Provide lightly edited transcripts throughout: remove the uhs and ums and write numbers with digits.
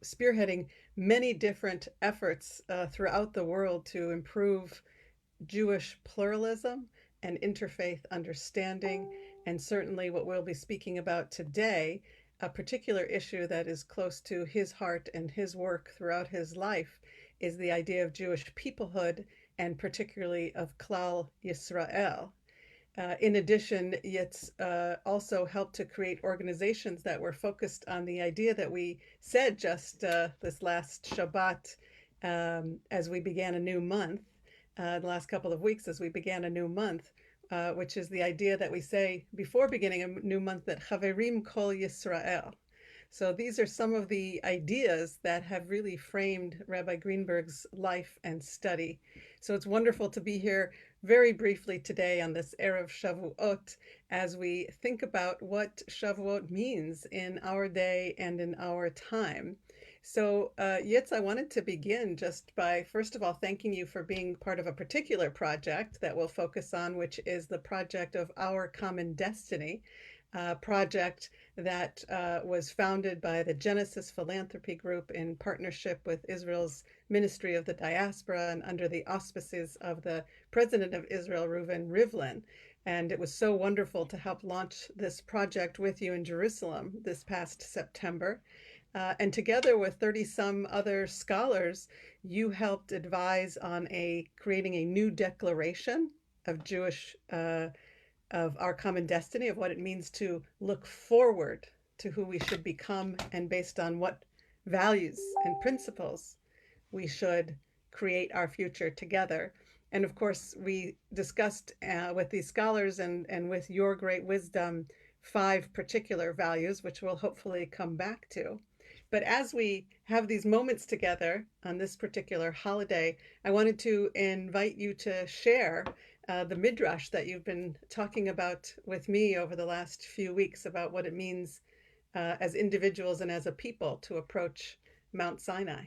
spearheading many different efforts throughout the world to improve Jewish pluralism and interfaith understanding. And certainly, what we'll be speaking about today, a particular issue that is close to his heart and his work throughout his life, is the idea of Jewish peoplehood and particularly of Klal Yisrael. In addition, Yitz also helped to create organizations that were focused on the idea that we said just this last Shabbat as we began a new month, the last couple of weeks as we began a new month, which is the idea that we say before beginning a new month that Chaverim Kol Yisrael. So these are some of the ideas that have really framed Rabbi Greenberg's life and study. So it's wonderful to be here very briefly today on this Erev Shavuot as we think about what Shavuot means in our day and in our time. So, Yitz, I wanted to begin just by, first of all, thanking you for being part of a particular project that we'll focus on, which is the project of Our Common Destiny, project that was founded by the Genesis Philanthropy Group in partnership with Israel's Ministry of the Diaspora and under the auspices of the President of Israel, Reuven Rivlin. And it was so wonderful to help launch this project with you in Jerusalem this past September. And together with 30 some other scholars, you helped advise on creating a new declaration of of our common destiny, of what it means to look forward to who we should become and based on what values and principles we should create our future together. And of course, we discussed with these scholars and with your great wisdom 5 particular values, which we'll hopefully come back to. But as we have these moments together on this particular holiday, I wanted to invite you to share the midrash that you've been talking about with me over the last few weeks about what it means as individuals and as a people to approach Mount Sinai.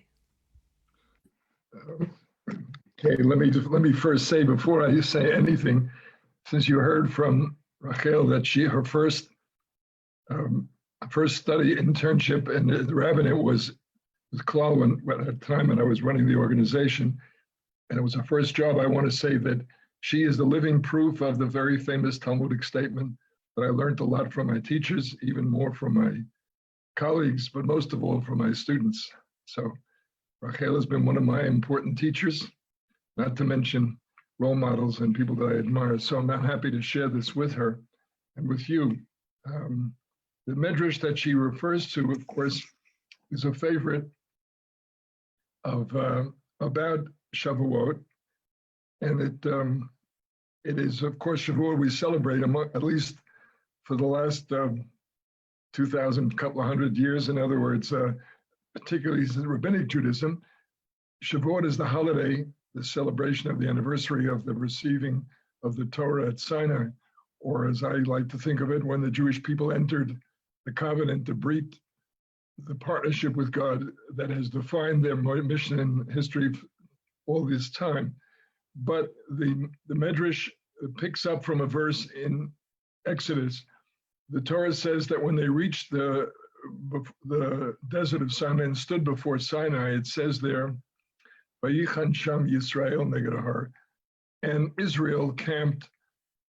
Okay, let me first say before I say anything, since you heard from Rachel that her first study internship in the rabbinate was Klal at the time when I was running the organization, and it was her first job. I want to say that she is the living proof of the very famous Talmudic statement that I learned a lot from my teachers, even more from my colleagues, but most of all from my students. So Rachel has been one of my important teachers, not to mention role models and people that I admire. So I'm happy to share this with her and with you. The medrash that she refers to, of course, is a favorite of about Shavuot, and it is, of course, Shavuot we celebrate at least for the last 2,000, couple of hundred years. In other words, particularly in Rabbinic Judaism, Shavuot is the holiday, the celebration of the anniversary of the receiving of the Torah at Sinai, or as I like to think of it, when the Jewish people entered the covenant, the Brit, the partnership with God that has defined their mission and history all this time. But the Medrash picks up from a verse in Exodus. The Torah says that when they reached the desert of Sinai and stood before Sinai, it says there, Vayichan Sham Yisrael neged Har, and Israel camped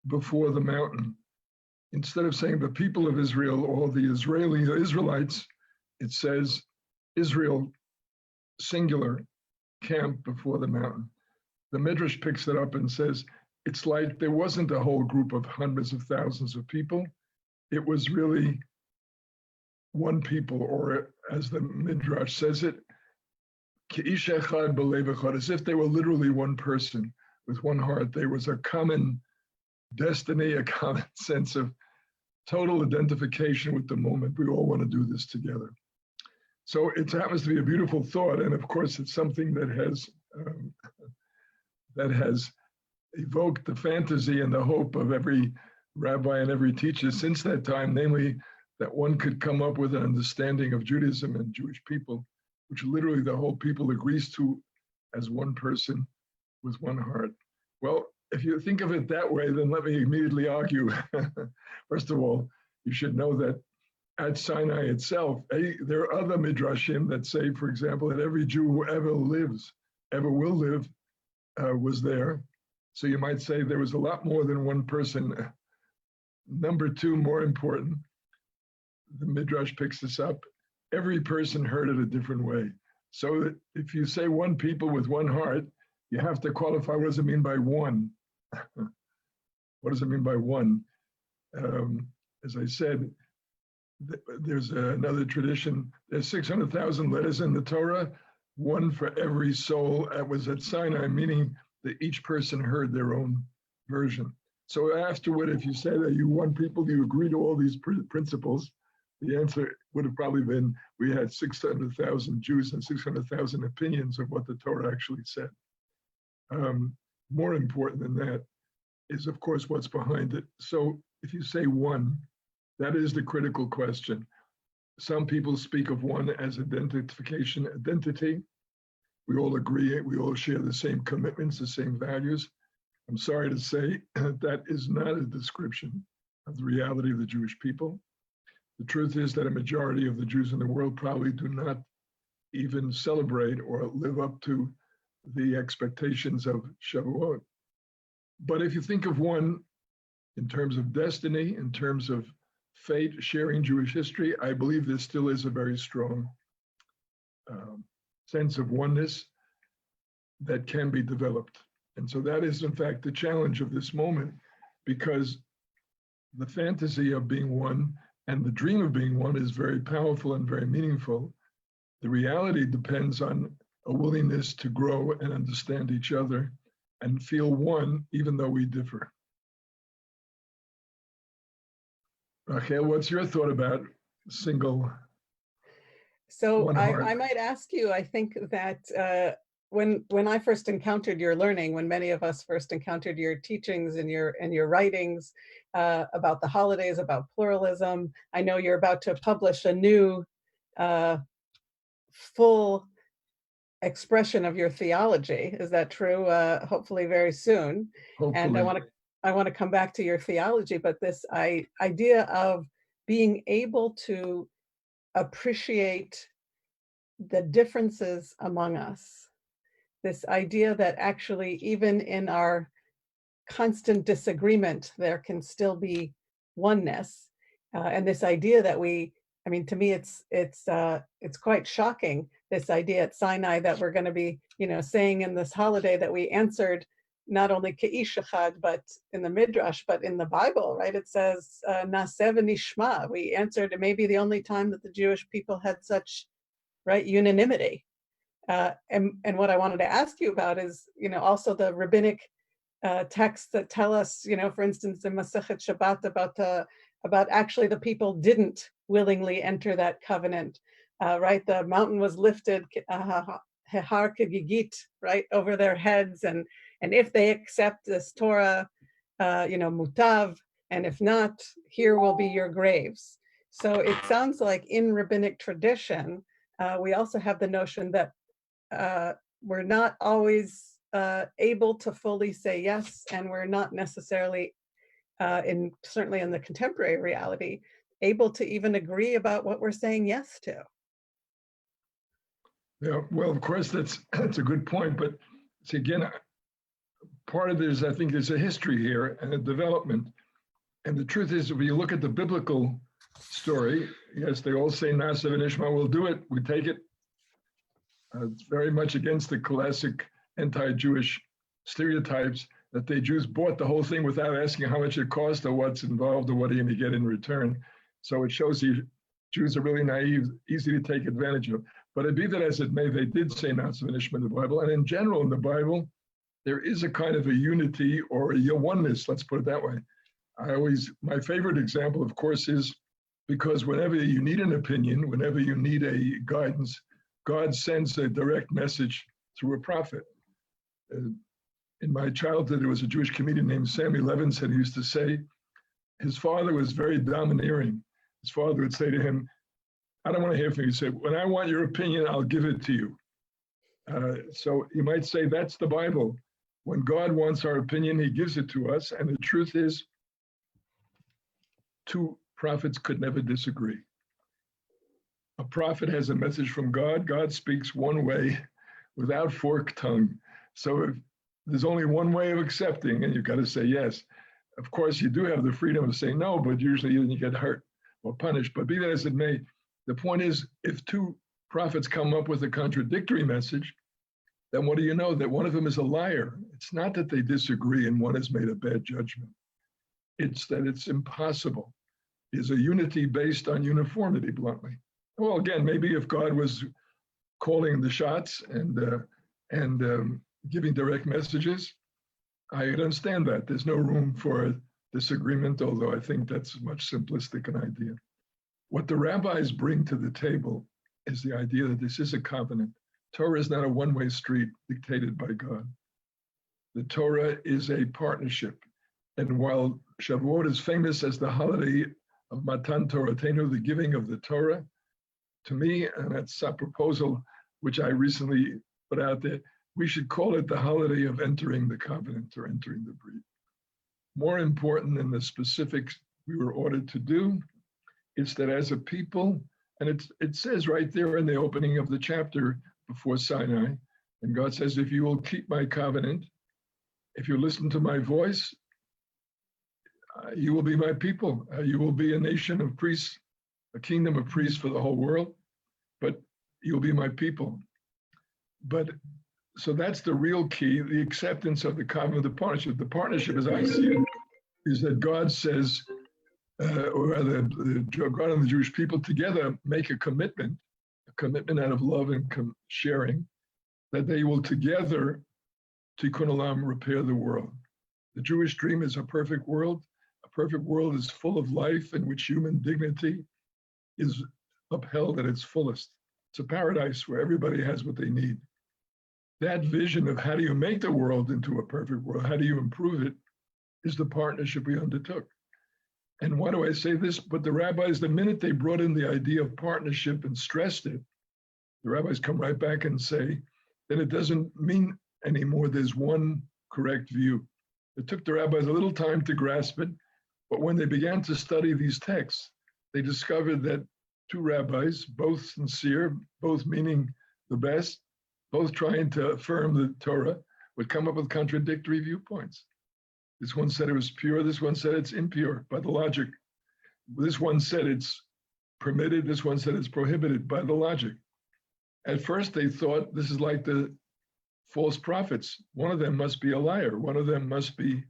before the mountain. Instead of saying the people of Israel or the Israelites, it says Israel, singular, camped before the mountain. The Midrash picks it up and says, it's like there wasn't a whole group of hundreds of thousands of people. It was really one people, or as the Midrash says it, Ki'ish echad b'lev echad, as if they were literally one person with one heart. There was a common destiny, a common sense of total identification with the moment. We all want to do this together. So it happens to be a beautiful thought, and of course, it's something that has evoked the fantasy and the hope of every rabbi and every teacher since that time, namely that one could come up with an understanding of Judaism and Jewish people, which literally the whole people agrees to as one person with one heart. Well, if you think of it that way, then let me immediately argue. First of all, you should know that at Sinai itself. There are other midrashim that say, for example, that every Jew who ever will live, was there. So you might say there was a lot more than one person. Number two, more important, the midrash picks this up. Every person heard it a different way. So that if you say one people with one heart, you have to qualify, what does it mean by one? What does it mean by one? As I said, there's another tradition. There's 600,000 letters in the Torah, one for every soul. That was at Sinai, meaning that each person heard their own version. So afterward, if you say that you one people, you agree to all these principles, the answer would have probably been, we had 600,000 Jews and 600,000 opinions of what the Torah actually said. More important than that is, of course, what's behind it. So if you say one, that is the critical question. Some people speak of one as identity. We all agree, we all share the same commitments, the same values. I'm sorry to say that is not a description of the reality of the Jewish people. The truth is that a majority of the Jews in the world probably do not even celebrate or live up to the expectations of Shavuot. But if you think of one in terms of destiny, in terms of fate, sharing Jewish history, I believe there still is a very strong sense of oneness that can be developed. And so that is, in fact, the challenge of this moment, because the fantasy of being one and the dream of being one is very powerful and very meaningful. The reality depends on a willingness to grow and understand each other and feel one, even though we differ. Rachel, what's your thought about single? So I might ask you, I think that when I first encountered your learning, when many of us first encountered your teachings and your writings about the holidays, about pluralism, I know you're about to publish a new full expression of your theology. Is that true? Hopefully very soon. Hopefully. And I want to come back to your theology, but this idea of being able to appreciate the differences among us, this idea that actually even in our constant disagreement, there can still be oneness, and this idea that to me, it's quite shocking, this idea at Sinai that we're going to be, saying in this holiday that we answered not only Ke'ish Echad, but in the Midrash, but in the Bible, right? It says, Naseh v'nishma. We answered, it may be the only time that the Jewish people had such, right, unanimity. And what I wanted to ask you about is, also the rabbinic texts that tell us, for instance, in Masechet Shabbat about actually the people didn't willingly enter that covenant, right? The mountain was lifted, Hehar Kegigit, right, over their heads, and if they accept this Torah, mutav, and if not, here will be your graves. So it sounds like in rabbinic tradition, we also have the notion that we're not always able to fully say yes, and we're not necessarily, certainly in the contemporary reality, able to even agree about what we're saying yes to. Yeah, well, of course, that's a good point. But see, again, part of it is, I think there's a history here and a development. And the truth is, if you look at the biblical story, yes, they all say Naseh v'nishma, we'll do it, we take it. It's very much against the classic anti-Jewish stereotypes that the Jews bought the whole thing without asking how much it cost or what's involved or what are you going to get in return. So it shows you Jews are really naive, easy to take advantage of. But be that as it may, they did say Naseh v'nishma in the Bible. And in general, in the Bible, there is a kind of a unity or a oneness, let's put it that way. My favorite example, of course, is because whenever you need an opinion, whenever you need a guidance, God sends a direct message through a prophet. In my childhood, there was a Jewish comedian named Sammy Levinson who used to say his father was very domineering. His father would say to him, I don't want to hear from you. He said, when I want your opinion, I'll give it to you. So you might say that's the Bible. When God wants our opinion, he gives it to us. And the truth is, two prophets could never disagree. A prophet has a message from God. God speaks one way without forked tongue. So if there's only one way of accepting, and you've got to say yes. Of course, you do have the freedom to say no, but usually you get hurt or punished. But be that as it may, the point is, if two prophets come up with a contradictory message, then what do you know? That one of them is a liar. It's not that they disagree and one has made a bad judgment. It's that it's impossible. Is a unity based on uniformity, bluntly. Well, again, maybe if God was calling the shots and giving direct messages, I understand that. There's no room for disagreement, although I think that's much simplistic an idea. What the rabbis bring to the table is the idea that this is a covenant. Torah is not a one-way street dictated by God. The Torah is a partnership. And while Shavuot is famous as the holiday of Matan Toratenu, the giving of the Torah, to me, and that's a proposal which I recently put out there, we should call it the holiday of entering the covenant or entering the breed. More important than the specifics we were ordered to do, it's that as a people, and it says right there in the opening of the chapter before Sinai, and God says, if you will keep my covenant, if you listen to my voice, you will be my people. You will be a nation of priests, a kingdom of priests for the whole world, but you'll be my people. But so that's the real key, the acceptance of the covenant, the partnership. The partnership, as I see it, is that God says, or rather, God and the Jewish people together make a commitment out of love and sharing, that they will together, tikkun olam, repair the world. The Jewish dream is a perfect world. A perfect world is full of life in which human dignity is upheld at its fullest. It's a paradise where everybody has what they need. That vision of how do you make the world into a perfect world, how do you improve it, is the partnership we undertook. And why do I say this? But the rabbis, the minute they brought in the idea of partnership and stressed it, the rabbis come right back and say that it doesn't mean anymore there's one correct view. It took the rabbis a little time to grasp it, but when they began to study these texts, they discovered that two rabbis, both sincere, both meaning the best, both trying to affirm the Torah, would come up with contradictory viewpoints. This one said it was pure, this one said it's impure by the logic. This one said it's permitted, this one said it's prohibited by the logic. At first they thought this is like the false prophets. One of them must be a liar. One of them must be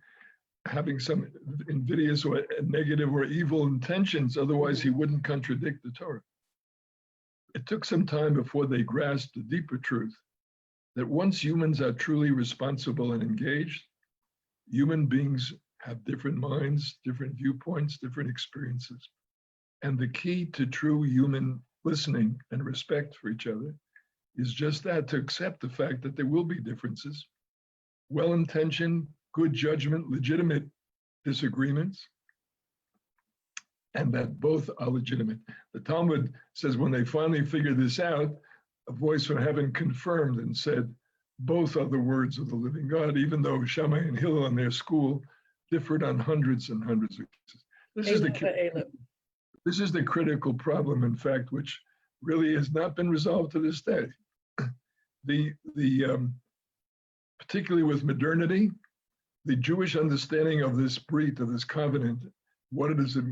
having some invidious or negative or evil intentions, otherwise he wouldn't contradict the Torah. It took some time before they grasped the deeper truth that once humans are truly responsible and engaged, human beings have different minds, different viewpoints, different experiences. And the key to true human listening and respect for each other is just that, to accept the fact that there will be differences, well-intentioned, good judgment, legitimate disagreements, and that both are legitimate. The Talmud says when they finally figured this out, a voice from heaven confirmed and said, both are the words of the living God, even though Shammai and Hillel in their school differed on hundreds and hundreds of cases. This is the critical problem, in fact, which really has not been resolved to this day. Particularly with modernity, the Jewish understanding of this brit, of this covenant, what does it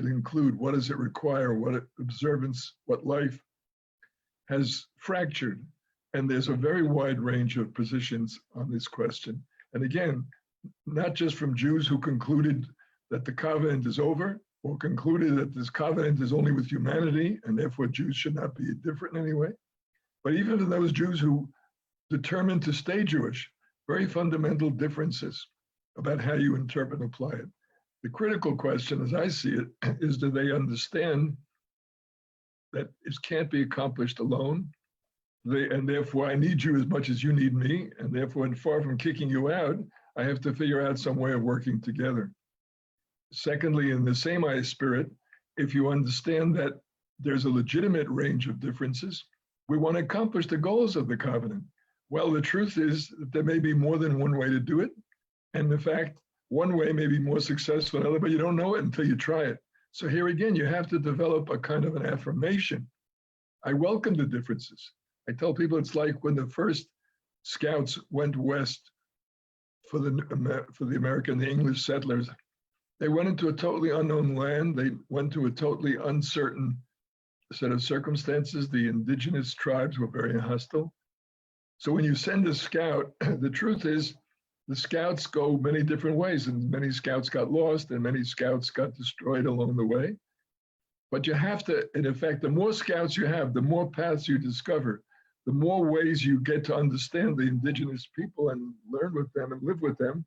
include? What does it require? What observance, what life, has fractured. And there's a very wide range of positions on this question. And again, not just from Jews who concluded that the covenant is over, or concluded that this covenant is only with humanity, and therefore Jews should not be different in any way, but even for those Jews who determined to stay Jewish, very fundamental differences about how you interpret and apply it. The critical question, as I see it, is do they understand that it can't be accomplished alone, and therefore I need you as much as you need me, and therefore, far from kicking you out, I have to figure out some way of working together. Secondly, in the same spirit, if you understand that there's a legitimate range of differences, we want to accomplish the goals of the covenant. Well, the truth is that there may be more than one way to do it. And in fact, one way may be more successful than another, but you don't know it until you try it. So here again, you have to develop a kind of an affirmation. I welcome the differences. I tell people it's like when the first scouts went west for the American, the English settlers. They went into a totally unknown land. They went to a totally uncertain set of circumstances. The indigenous tribes were very hostile. So when you send a scout, the truth is the scouts go many different ways, and many scouts got lost and many scouts got destroyed along the way. But you have to, in effect, the more scouts you have, the more paths you discover, the more ways you get to understand the indigenous people and learn with them and live with them,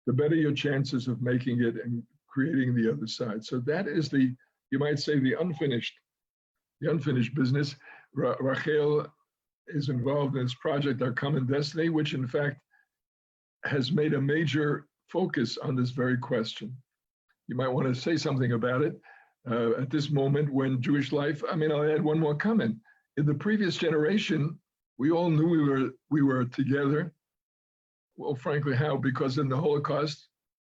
the better your chances of making it and creating the other side. So that is the, you might say, the unfinished business. Rachel is involved in this project, Our Common Destiny, which in fact has made a major focus on this very question. You might want to say something about it at this moment when Jewish life, I'll add one more comment. In the previous generation, we all knew we were together. Well, frankly, how? Because in the Holocaust,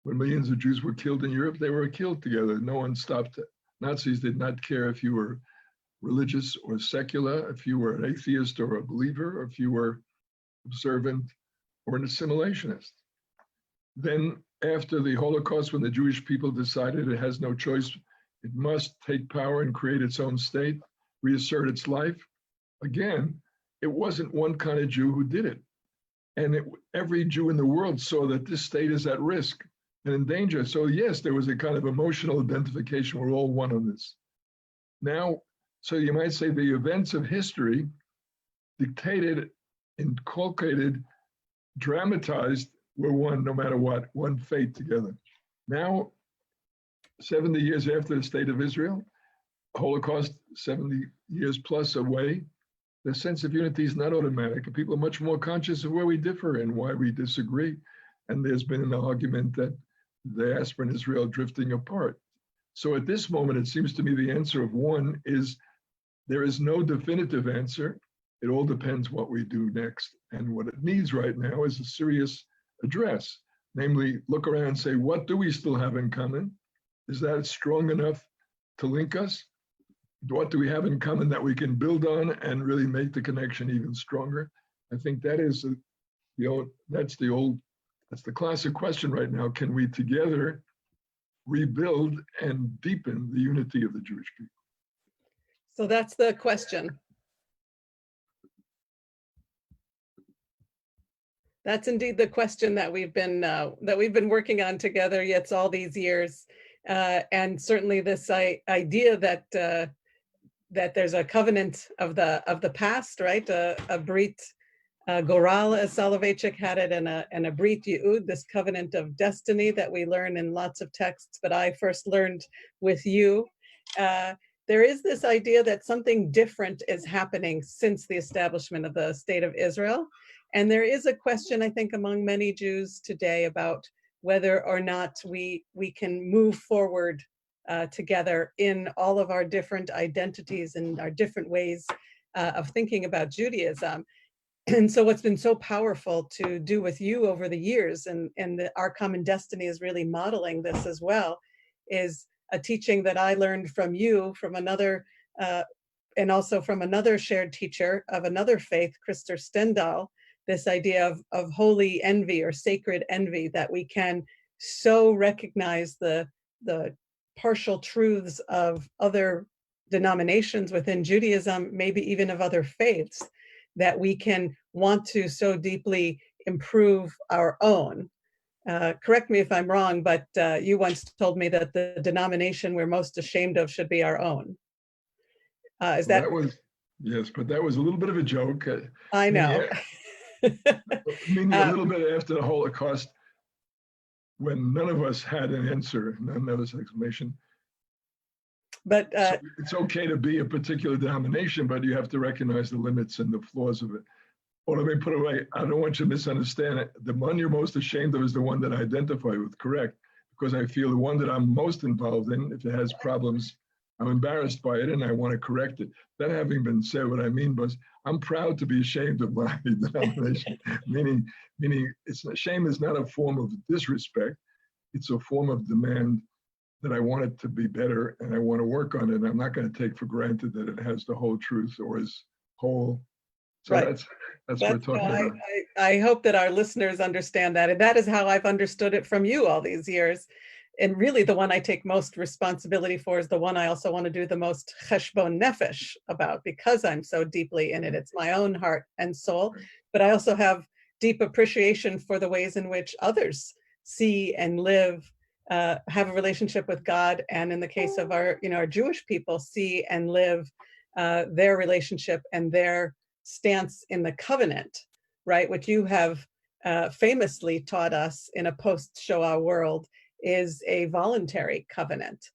when millions of Jews were killed in Europe, they were killed together. No one stopped. Nazis did not care if you were religious or secular, if you were an atheist or a believer, or if you were observant or an assimilationist. Then after the Holocaust, when the Jewish people decided it has no choice, it must take power and create its own state, reassert its life, again, it wasn't one kind of Jew who did it. And every Jew in the world saw that this state is at risk and in danger. So yes, there was a kind of emotional identification. We're all one on this. Now, so you might say the events of history dictated, inculcated, dramatized, we're one no matter what, one fate together. Now, 70 years after the state of Israel, Holocaust 70 years plus away, the sense of unity is not automatic. People are much more conscious of where we differ and why we disagree. And there's been an argument that the diaspora in Israel drifting apart. So at this moment, it seems to me the answer of one is there is no definitive answer. It all depends what we do next. And what it needs right now is a serious address, namely look around and say, what do we still have in common? Is that strong enough to link us? What do we have in common that we can build on and really make the connection even stronger? I think that is that's the classic question right now. Can we together rebuild and deepen the unity of the Jewish people? So that's the question. That's indeed the question that we've been working on together, Yitz, all these years, and certainly this idea that that there's a covenant of the past, right? A Brit Goral, as Soloveitchik had it, and a Brit Ye'ud, this covenant of destiny that we learn in lots of texts, but I first learned with you. There is this idea that something different is happening since the establishment of the State of Israel. And there is a question, I think, among many Jews today about whether or not we can move forward together in all of our different identities and our different ways of thinking about Judaism. And so what's been so powerful to do with you over the years, and Our Common Destiny is really modeling this as well, is a teaching that I learned from you, from another, and also from another shared teacher of another faith, Krister Stendahl, this idea of holy envy or sacred envy, that we can so recognize the partial truths of other denominations within Judaism, maybe even of other faiths, that we can want to so deeply improve our own. Correct me if I'm wrong, but you once told me that the denomination we're most ashamed of should be our own. Is that? Yes, but that was a little bit of a joke. I know. Meaning a little bit after the Holocaust, when none of us had an answer, none of us explanation. But so it's okay to be a particular denomination, but you have to recognize the limits and the flaws of it. Or let me put it away, I don't want you to misunderstand it. The one you're most ashamed of is the one that I identify with, correct? Because I feel the one that I'm most involved in, if it has problems, I'm embarrassed by it and I want to correct it. That having been said, what I mean was I'm proud to be ashamed of my denomination, meaning shame is not a form of disrespect. It's a form of demand that I want it to be better and I want to work on it. And I'm not going to take for granted that it has the whole truth or is whole. So Right. that's what we're talking about. I hope that our listeners understand that. And that is how I've understood it from you all these years. And really the one I take most responsibility for is the one I also want to do the most cheshbon nefesh about, because I'm so deeply in it. It's my own heart and soul, but I also have deep appreciation for the ways in which others see and live, have a relationship with God. And in the case of our Jewish people, see and live their relationship and their stance in the covenant, right? Which you have famously taught us in a post-Shoah world is a voluntary covenant,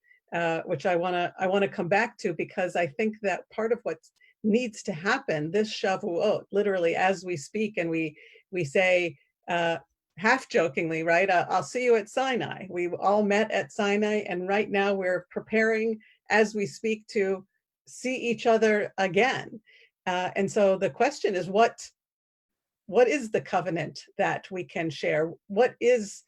which I want to come back to, because I think that part of what needs to happen this Shavuot, literally as we speak, and we say half jokingly, right? I'll see you at Sinai. We all met at Sinai, and right now we're preparing as we speak to see each other again. And so the question is, what is the covenant that we can share? What is,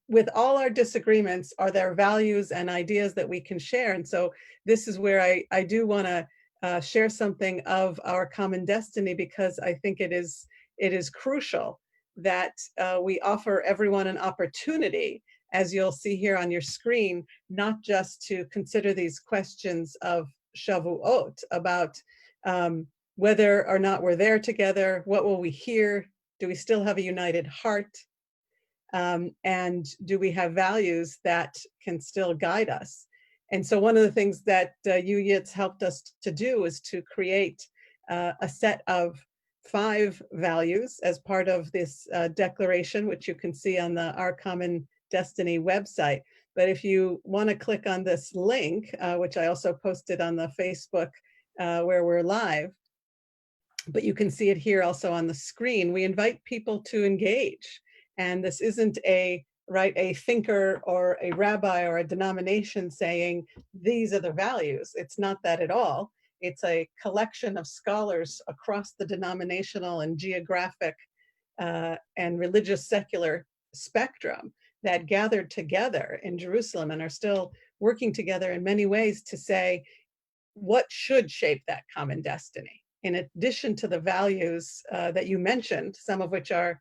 with all our disagreements, are there values and ideas that we can share? And so this is where I do want to share something of our common destiny, because I think it is crucial that we offer everyone an opportunity, as you'll see here on your screen, not just to consider these questions of Shavuot about whether or not we're there together, what will we hear, do we still have a united heart, and do we have values that can still guide us? And so one of the things that you, Yitz, helped us to do is to create a set of 5 values as part of this declaration, which you can see on the Our Common Destiny website. But if you want to click on this link, which I also posted on the Facebook where we're live, but you can see it here also on the screen, we invite people to engage. And this isn't a thinker or a rabbi or a denomination saying, these are the values. It's not that at all. It's a collection of scholars across the denominational and geographic and religious secular spectrum that gathered together in Jerusalem and are still working together in many ways to say, what should shape that common destiny? In addition to the values that you mentioned, some of which are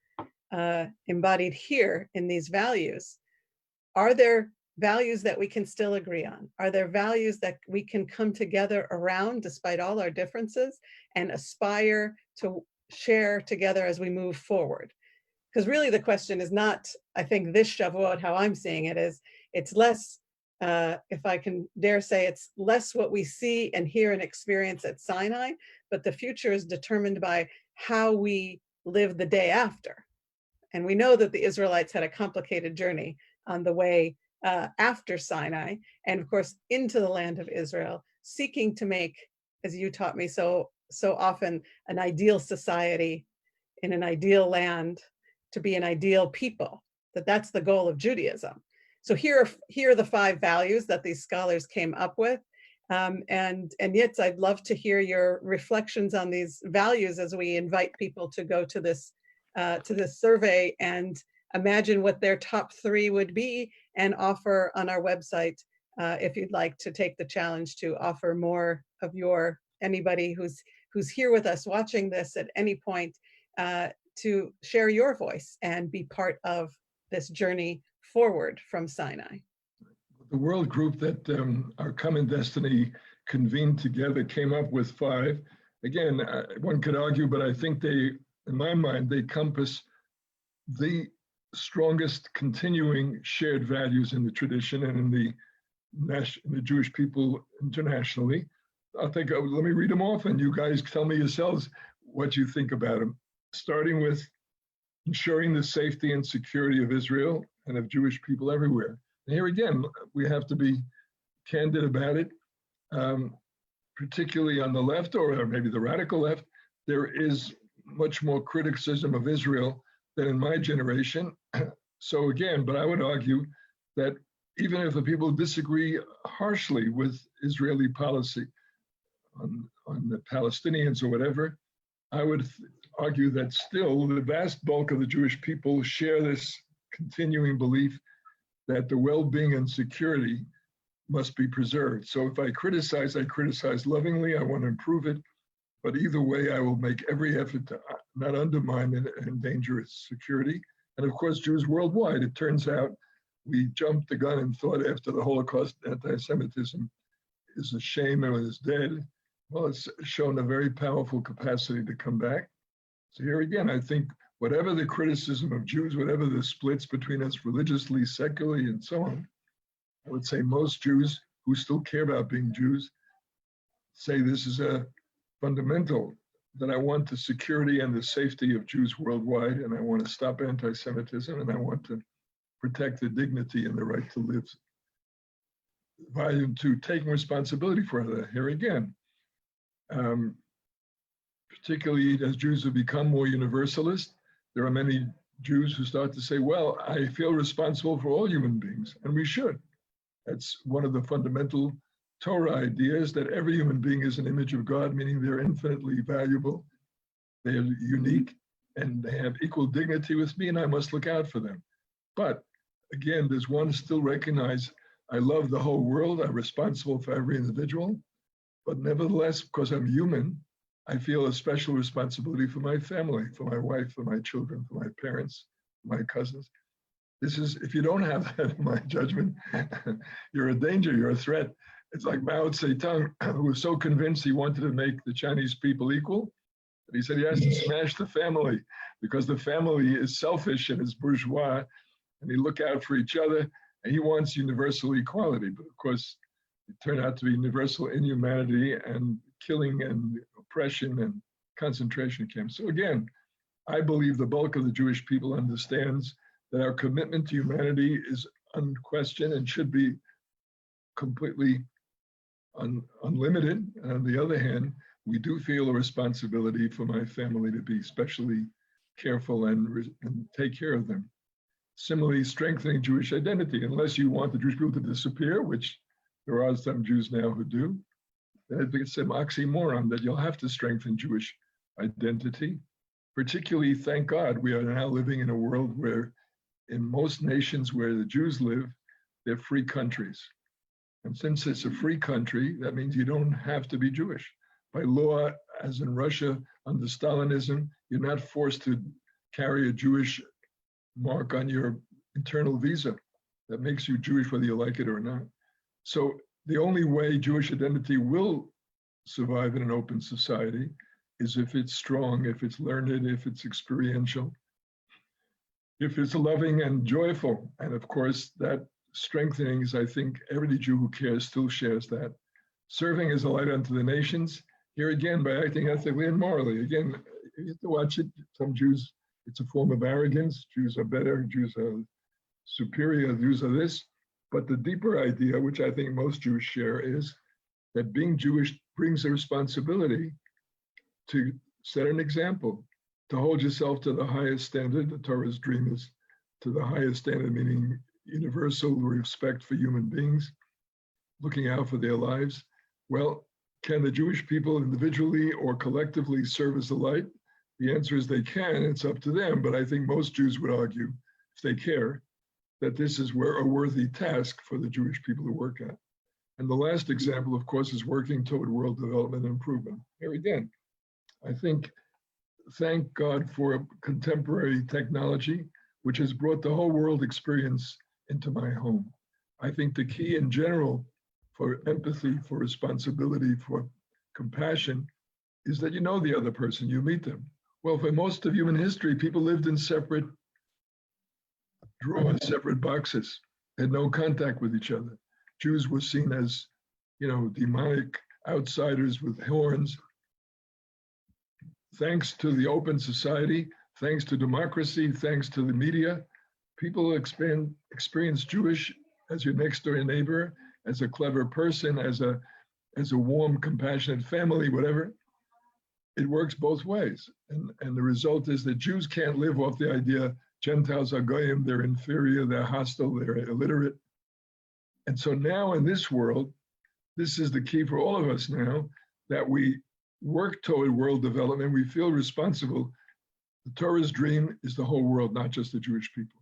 embodied here in these values, are there values that we can still agree on? Are there values that we can come together around despite all our differences and aspire to share together as we move forward? Because really the question is not, I think this Shavuot, how I'm seeing it is, it's less, if I can dare say, it's less what we see and hear and experience at Sinai, but the future is determined by how we live the day after. And we know that the Israelites had a complicated journey on the way after Sinai, and of course into the land of Israel, seeking to make, as you taught me so often, an ideal society in an ideal land, to be an ideal people, that's the goal of Judaism. So here are the 5 values that these scholars came up with. And Yitz, I'd love to hear your reflections on these values as we invite people to go to this survey and imagine what their top 3 would be, and offer on our website, if you'd like to take the challenge to offer more of anybody who's here with us watching this at any point, to share your voice and be part of this journey forward from Sinai. The world group that Our Common Destiny convened together came up with 5. Again, one could argue, but I think they, in my mind, they compass the strongest continuing shared values in the tradition and in the Jewish people internationally. Let me read them off, and you guys tell me yourselves what you think about them. Starting with ensuring the safety and security of Israel and of Jewish people everywhere. And here again, we have to be candid about it, particularly on the left, or maybe the radical left. There is much more criticism of Israel than in my generation. So again, but I would argue that even if the people disagree harshly with Israeli policy on the Palestinians or whatever, I would argue that still the vast bulk of the Jewish people share this continuing belief that the well-being and security must be preserved. So if I criticize lovingly. I want to improve it. But either way, I will make every effort to not undermine and endanger its security. And of course, Jews worldwide, it turns out we jumped the gun and thought after the Holocaust anti-Semitism is a shame and is dead. Well, it's shown a very powerful capacity to come back. So here again, I think whatever the criticism of Jews, whatever the splits between us religiously, secularly, and so on, I would say most Jews who still care about being Jews say this is a fundamental, that I want the security and the safety of Jews worldwide, and I want to stop anti-Semitism, and I want to protect the dignity and the right to live. Volume 2, taking responsibility for that. Here again, particularly as Jews have become more universalist, there are many Jews who start to say, well, I feel responsible for all human beings, and we should. That's one of the fundamental Torah ideas, that every human being is an image of God, meaning they're infinitely valuable, they're unique, and they have equal dignity with me, and I must look out for them. But again, there's one still recognize, I love the whole world, I'm responsible for every individual, but nevertheless, because I'm human, I feel a special responsibility for my family, for my wife, for my children, for my parents, my cousins. This is, if you don't have that in my judgment, you're a danger, you're a threat. It's like Mao Zedong, who was so convinced he wanted to make the Chinese people equal, that he said he has to smash the family, because the family is selfish and is bourgeois, and they look out for each other, and he wants universal equality. But of course, it turned out to be universal inhumanity and killing and oppression and concentration camps. So again, I believe the bulk of the Jewish people understands that our commitment to humanity is unquestioned and should be completely unlimited. And on the other hand, we do feel a responsibility for my family to be especially careful and take care of them. Similarly, strengthening Jewish identity, unless you want the Jewish people to disappear, which there are some Jews now who do, then it's an oxymoron that you'll have to strengthen Jewish identity. Particularly, thank God, we are now living in a world where in most nations where the Jews live, they're free countries. And since it's a free country, that means you don't have to be Jewish. By law, as in Russia, under Stalinism, you're not forced to carry a Jewish mark on your internal visa that makes you Jewish whether you like it or not. So the only way Jewish identity will survive in an open society is if it's strong, if it's learned, if it's experiential, if it's loving and joyful. And of course, that strengthening is, I think, every Jew who cares still shares that. Serving as a light unto the nations, here again, by acting ethically and morally. Again, you have to watch it. Some Jews, it's a form of arrogance. Jews are better, Jews are superior, Jews are this. But the deeper idea, which I think most Jews share, is that being Jewish brings a responsibility to set an example, to hold yourself to the highest standard. The Torah's dream is to the highest standard, meaning universal respect for human beings, looking out for their lives. Well, can the Jewish people individually or collectively serve as a light? The answer is they can, it's up to them. But I think most Jews would argue, if they care, that this is a worthy task for the Jewish people to work at. And the last example, of course, is working toward world development and improvement. Here again, I think, thank God for contemporary technology, which has brought the whole world experience into my home. I think the key in general for empathy, for responsibility, for compassion, is that you know the other person, you meet them. Well, for most of human history, people lived in separate drawers, separate boxes, had no contact with each other. Jews were seen as, demonic outsiders with horns. Thanks to the open society, thanks to democracy, thanks to the media, people experience Jewish as your next door neighbor, as a clever person, as a warm, compassionate family, whatever. It works both ways. And the result is that Jews can't live off the idea Gentiles are goyim, they're inferior, they're hostile, they're illiterate. And so now in this world, this is the key for all of us now, that we work toward world development, we feel responsible. The Torah's dream is the whole world, not just the Jewish people.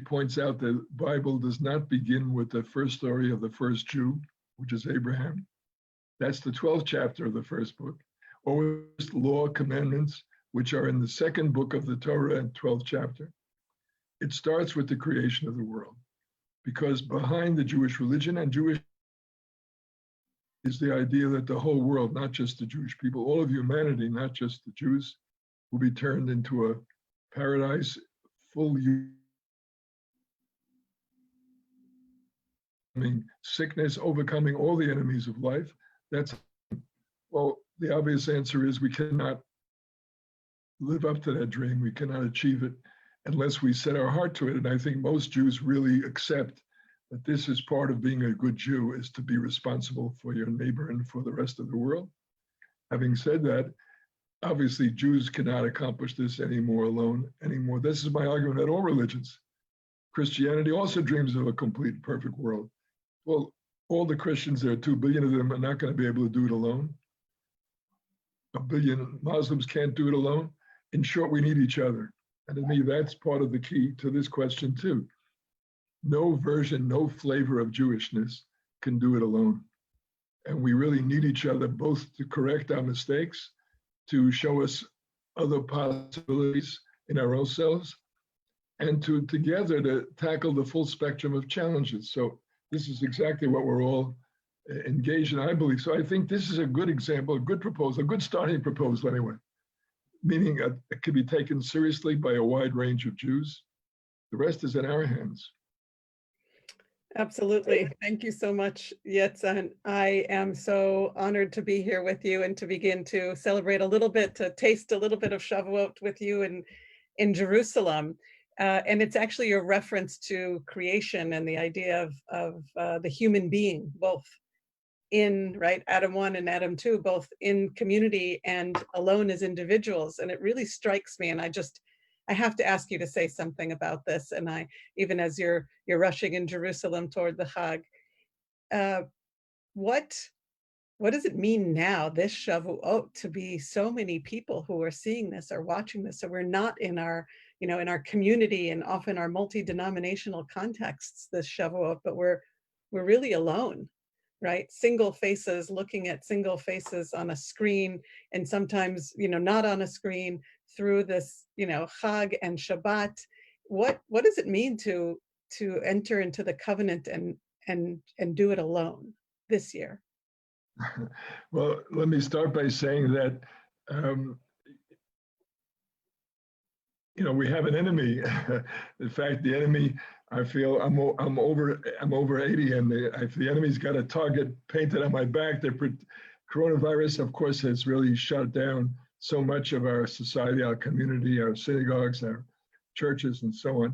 points out the Bible does not begin with the first story of the first Jew, which is Abraham. That's the 12th chapter of the first book, or with law, commandments, which are in the second book of the Torah and 12th chapter. It starts with the creation of the world, because behind the Jewish religion and Jewish is the idea that the whole world, not just the Jewish people, all of humanity, not just the Jews, will be turned into a paradise full sickness, overcoming all the enemies of life. That's, well, the obvious answer is we cannot live up to that dream. We cannot achieve it unless we set our heart to it. And I think most Jews really accept that this is part of being a good Jew, is to be responsible for your neighbor and for the rest of the world. Having said that, obviously Jews cannot accomplish this anymore. This is my argument at all religions. Christianity also dreams of a complete, perfect world. Well, all the Christians, there are 2 billion of them, are not going to be able to do it alone. 1 billion Muslims can't do it alone. In short, we need each other. And to me, that's part of the key to this question too. No version, no flavor of Jewishness can do it alone. And we really need each other, both to correct our mistakes, to show us other possibilities in our own selves, and to together to tackle the full spectrum of challenges. So this is exactly what we're all engaged in, I believe. So I think this is a good example, a good proposal, a good starting proposal anyway, meaning it can be taken seriously by a wide range of Jews. The rest is in our hands. Absolutely. Thank you so much, Yitz. And I am so honored to be here with you and to begin to celebrate a little bit, to taste a little bit of Shavuot with you in Jerusalem. And it's actually your reference to creation and the idea of the human being, both in, right, Adam 1 and Adam 2, both in community and alone as individuals. And it really strikes me. And I have to ask you to say something about this. And even as you're rushing in Jerusalem toward the Chag, what does it mean now, this Shavuot, to be so many people who are seeing this or watching this? So we're not in our, in our community and often our multi-denominational contexts this Shavuot, but we're really alone, right? Single faces, looking at single faces on a screen, and sometimes, not on a screen, through this, Chag and Shabbat. What does it mean to enter into the covenant and do it alone this year? Well, let me start by saying that we have an enemy. In fact, the enemy, I feel I'm over 80, and the enemy's got a target painted on my back. Coronavirus, of course, has really shut down so much of our society, our community, our synagogues, our churches, and so on.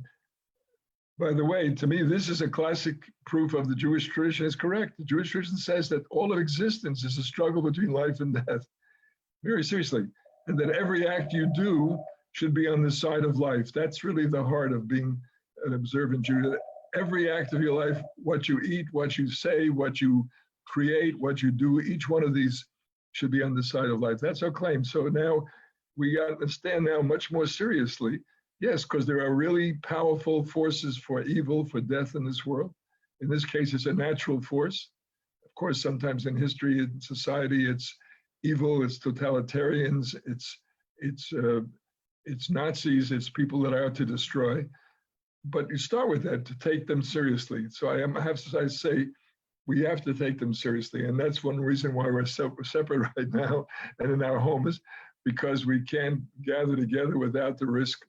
By the way, to me, this is a classic proof of the Jewish tradition is correct. The Jewish tradition says that all of existence is a struggle between life and death, very seriously, and that every act you do should be on the side of life. That's really the heart of being an observant Jew. Every act of your life, what you eat, what you say, what you create, what you do, each one of these should be on the side of life. That's our claim. So now we understand now much more seriously. Yes, because there are really powerful forces for evil, for death in this world. In this case, it's a natural force. Of course, sometimes in history and society, it's evil, it's totalitarians, it's Nazis, it's people that are out to destroy. But you start with that to take them seriously. So I say we have to take them seriously, and that's one reason why we're separate right now and in our homes, because we can't gather together without the risk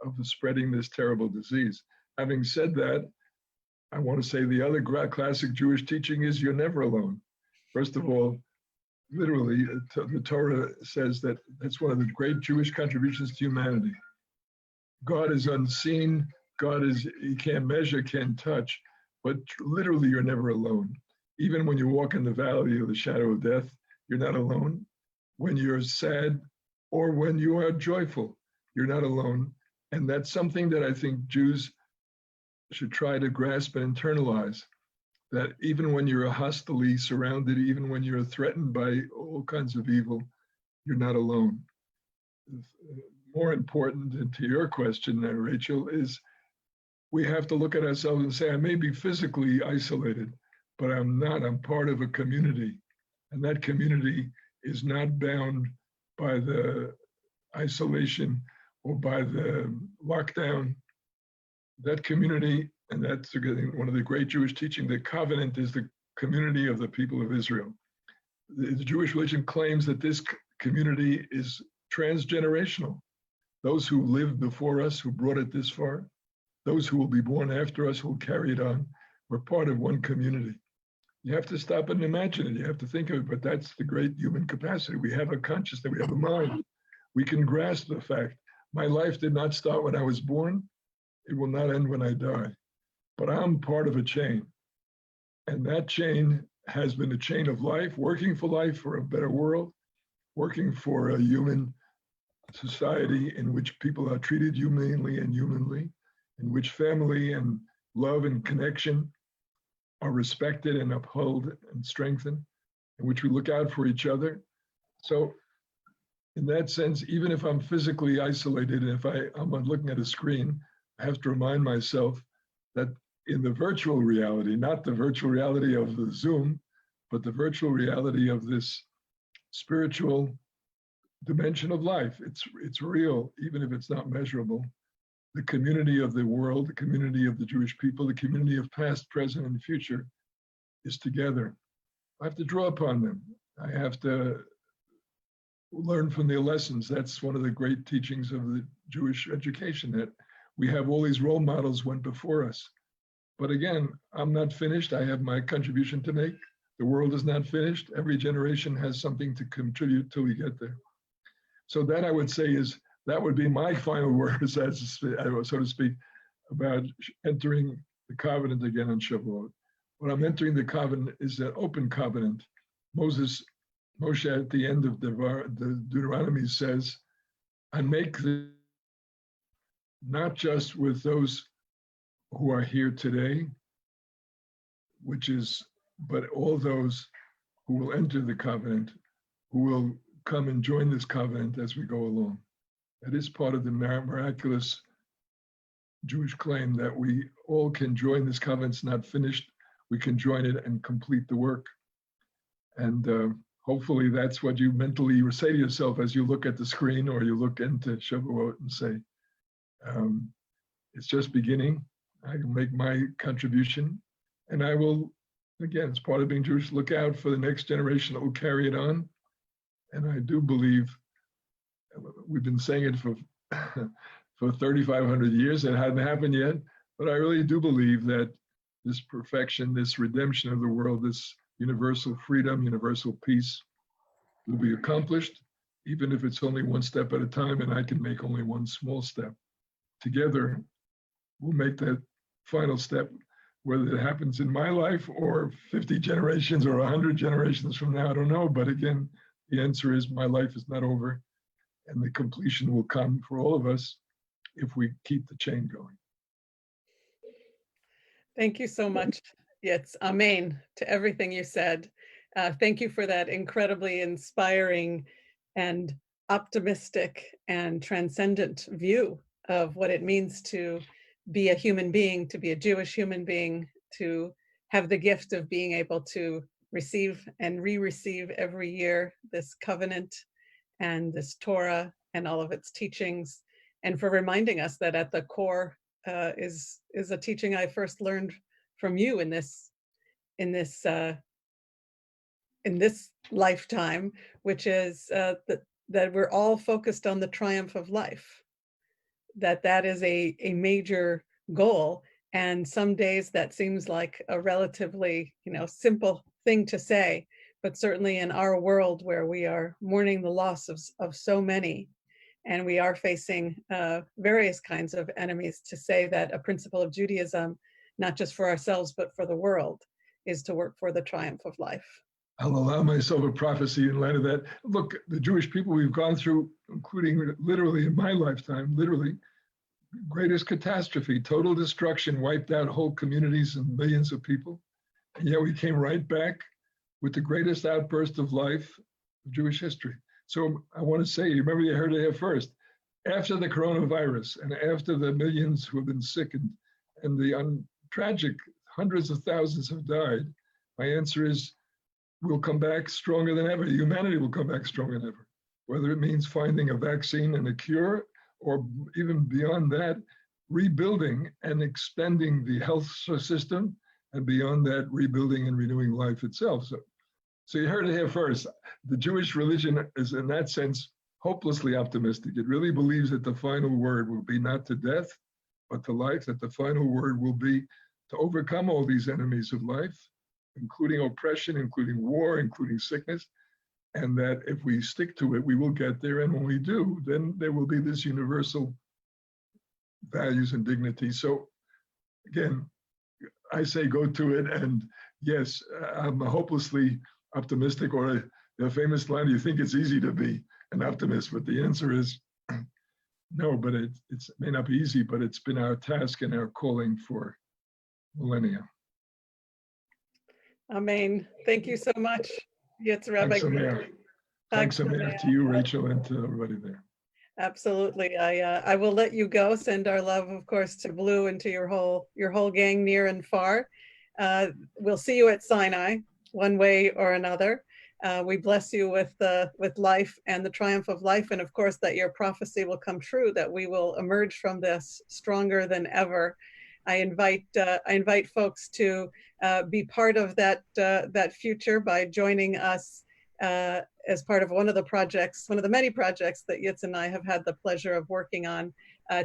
of spreading this terrible disease. Having said that, I want to say the other classic Jewish teaching is you're never alone. First of all, literally, the Torah says that that's one of the great Jewish contributions to humanity. God is unseen. God is, you can't measure, can't touch, but literally you're never alone. Even when you walk in the valley of the shadow of death, you're not alone. When you're sad or when you are joyful, you're not alone. And that's something that I think Jews should try to grasp and internalize, that even when you're hostilely surrounded, even when you're threatened by all kinds of evil, you're not alone. More important, and to your question, Rachel, is we have to look at ourselves and say, I may be physically isolated, but I'm not. I'm part of a community. And that community is not bound by the isolation or by the lockdown. That community, and that's one of the great Jewish teaching, the covenant is the community of the people of Israel. The Jewish religion claims that this community is transgenerational. Those who lived before us, who brought it this far, those who will be born after us, who will carry it on, we're part of one community. You have to stop and imagine it. You have to think of it, but that's the great human capacity. We have a consciousness, we have a mind. We can grasp the fact, my life did not start when I was born. It will not end when I die. But I'm part of a chain. And that chain has been a chain of life, working for a better world, working for a human society in which people are treated humanely and humanly, in which family and love and connection are respected and upheld and strengthened, in which we look out for each other. So in that sense, even if I'm physically isolated, and if I'm looking at a screen, I have to remind myself that in the virtual reality, not the virtual reality of the Zoom, but the virtual reality of this spiritual dimension of life, it's real, even if it's not measurable. The community of the world, the community of the Jewish people, the community of past, present, and future is together. I have to draw upon them. I have to learn from their lessons. That's one of the great teachings of the Jewish education, that we have all these role models went before us. But again, I'm not finished. I have my contribution to make. The world is not finished. Every generation has something to contribute till we get there. So that I would say that would be my final words, so to speak, about entering the covenant again on Shavuot. When I'm entering the covenant is an open covenant. Moshe at the end of the Deuteronomy says, I make not just with those who are here today, but all those who will enter the covenant, who will come and join this covenant as we go along. That is part of the miraculous Jewish claim that we all can join this covenant. It's not finished. We can join it and complete the work. And hopefully that's what you mentally say to yourself as you look at the screen or you look into Shavuot and say, it's just beginning. I will make my contribution, and I will, again, it's part of being Jewish, look out for the next generation that will carry it on. And I do believe, we've been saying it for 3,500 years, it hasn't happened yet, but I really do believe that this perfection, this redemption of the world, this universal freedom, universal peace will be accomplished, even if it's only one step at a time, and I can make only one small step. Together, we'll make that final step, whether it happens in my life or 50 generations or 100 generations from now, I don't know. But again, the answer is my life is not over, and the completion will come for all of us if we keep the chain going. Thank you so much. Yes, amen to everything you said. Thank you for that incredibly inspiring and optimistic and transcendent view of what it means to be a human being, to be a Jewish human being, to have the gift of being able to receive and re-receive every year this covenant and this Torah and all of its teachings, and for reminding us that at the core is a teaching I first learned from you in this lifetime, which is that we're all focused on the triumph of life. That is a major goal, and some days that seems like a relatively simple thing to say, but certainly in our world where we are mourning the loss of so many, and we are facing various kinds of enemies, to say that a principle of Judaism, not just for ourselves but for the world, is to work for the triumph of life. I'll allow myself a prophecy in light of that. Look, the Jewish people we've gone through, including literally in my lifetime, literally, greatest catastrophe, total destruction, wiped out whole communities and millions of people. And yet we came right back with the greatest outburst of life of Jewish history. So I want to say, remember you heard it here first, after the coronavirus and after the millions who have been sickened and the tragic hundreds of thousands have died, my answer is we'll come back stronger than ever. Humanity will come back stronger than ever, whether it means finding a vaccine and a cure, or even beyond that, rebuilding and expanding the health system, and beyond that, rebuilding and renewing life itself. So you heard it here first. The Jewish religion is, in that sense, hopelessly optimistic. It really believes that the final word will be not to death, but to life, that the final word will be to overcome all these enemies of life, including oppression, including war, including sickness, and that if we stick to it, we will get there. And when we do, then there will be this universal values and dignity. So again, I say go to it. And yes, I'm hopelessly optimistic, or the famous line, you think it's easy to be an optimist, but the answer is no, but it may not be easy, but it's been our task and our calling for millennia. Amen. Thank you so much, Yitz Rabbi. Thanks, Amir, to you, Rachel, and to everybody there. Absolutely. I will let you go. Send our love, of course, to Blue and to your whole gang near and far. We'll see you at Sinai, one way or another. We bless you with life and the triumph of life, and of course that your prophecy will come true, that we will emerge from this stronger than ever. I invite folks to be part of that future by joining us as part of one of the many projects that Yitz and I have had the pleasure of working on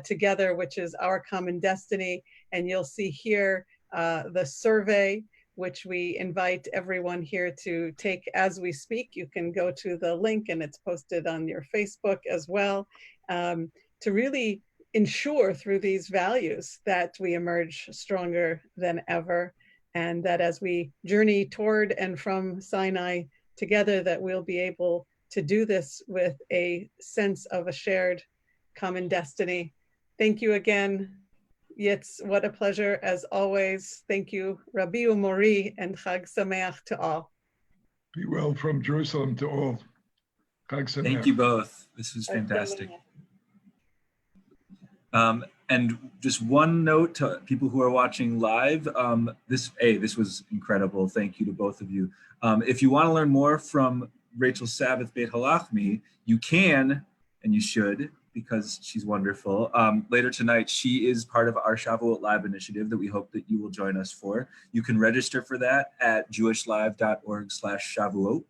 together, which is Our Common Destiny. And you'll see here the survey, which we invite everyone here to take as we speak. You can go to the link, and it's posted on your Facebook as well, to really ensure through these values that we emerge stronger than ever, and that as we journey toward and from Sinai together, that we'll be able to do this with a sense of a shared common destiny. Thank you again, Yitz. What a pleasure as always. Thank you, Rabbi Umori, and Chag Sameach to all. Be well from Jerusalem to all. Chag Sameach. Thank you both. This was fantastic. And just one note to people who are watching live, this was incredible. Thank you to both of you. If you want to learn more from Rachel's Sabath Beit Halachmi, you can, and you should, because she's wonderful. Later tonight, she is part of our Shavuot Live initiative that we hope that you will join us for. You can register for that at jewishlive.org/Shavuot.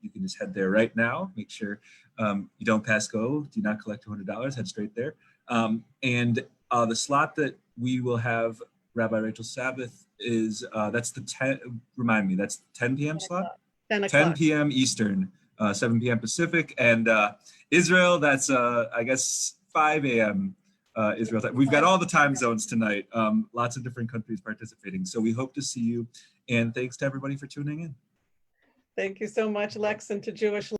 You can just head there right now. Make sure you don't pass go. Do not collect $200. Head straight there. And the slot that we will have Rabbi Rachel Sabath is, that's the 10 p.m. slot? 10 p.m. Eastern, 7 p.m. Pacific. And Israel, that's, I guess, 5 a.m. Israel time. We've got all the time zones tonight. Lots of different countries participating. So we hope to see you. And thanks to everybody for tuning in. Thank you so much, Lex, and to Jewish